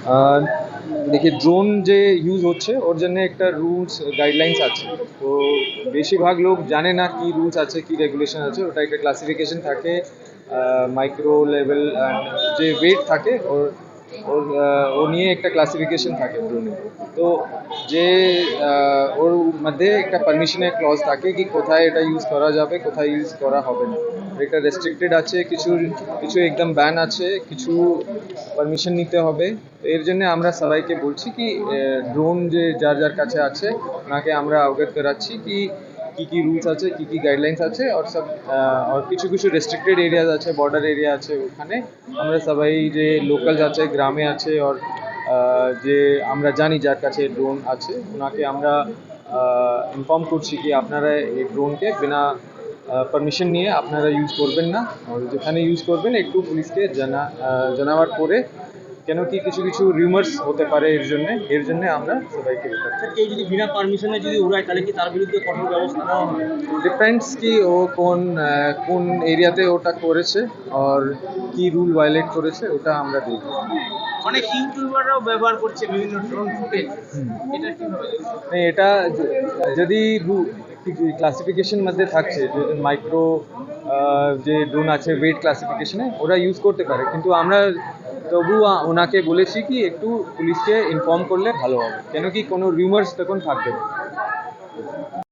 আহ, দেখি ড্রোন যে ইউজ হচ্ছে ওর জন্য একটা রুলস গাইডলাইন্স আছে। তো বেশিরভাগ লোক জানে না কি রুলস আছে কি রেগুলেশন আছে। ওটা একটা ক্লাসিফিকেশন থাকে, মাইক্রো লেভেল যে ওয়েট থাকে ওর ওর ও নিয়ে একটা ক্লাসিফিকেশন থাকে ড্রোনে। তো যে ওর মধ্যে একটা পারমিশনের ক্লজ থাকে কি কোথায় এটা ইউজ করা যাবে কোথায় ইউজ করা হবে না। একটা রেস্ট্রিক্টেড আছে, কিছু কিছু একদম ব্যান আছে, কিছু পারমিশন নিতে হবে। তো এর জন্য আমরা সবাইকে বলছি কি ড্রোন যে যার যার কাছে আছে ওনাকে আমরা অবগত করাচ্ছি কি কি কি রুলস আছে কি কি গাইডলাইন্স আছে। আর সব আর কিছু কিছু রেস্ট্রিক্টেড এরিয়াজ আছে, বর্ডার এরিয়া আছে, ওখানে আমরা সবাই যে লোকালস আছে গ্রামে আছে আর যে আমরা জানি যার কাছে ড্রোন আছে ওনাকে আমরা ইনফর্ম করছি কি আপনারা এই ড্রোনকে বিনা পারমিশন নিয়ে আপনারা ইউজ করবেন না। আর যেখানে ইউজ করবেন একটু পুলিশকে জানাবার পরে, কেন কি কিছু কিছু রিউমার্স হতে পারে। এর জন্য আমরা সবাইকে কেউ যদি বিনা পারমিশনে যদি উড়ায় তাহলে কি তার বিরুদ্ধে কঠোর ব্যবস্থা নেওয়া হবে? ডিপেন্ডস কি ও কোন এরিয়াতে ওটা করেছে আর কি রুল ভায়োলেট করেছে ওটা আমরা দেখব। অনেক ইউটিউবাররাও ব্যবহার করছে বিভিন্ন ড্রোন ফুটেজ। এটা কিভাবে দেখছেন? এটা যদি ক্লাসিফিকেশন মধ্যে থাকছে যে মাইক্রো যে ড্রোন আছে ওয়েট ক্লাসিফিকেশনে ওরা ইউজ করতে পারে, কিন্তু আমরা তবু ওনাকে বলেছি কি একটু পুলিশকে ইনফর্ম করলে ভালো হবে, কেন কি কোনো রিউমার্স তখন থাকবে না।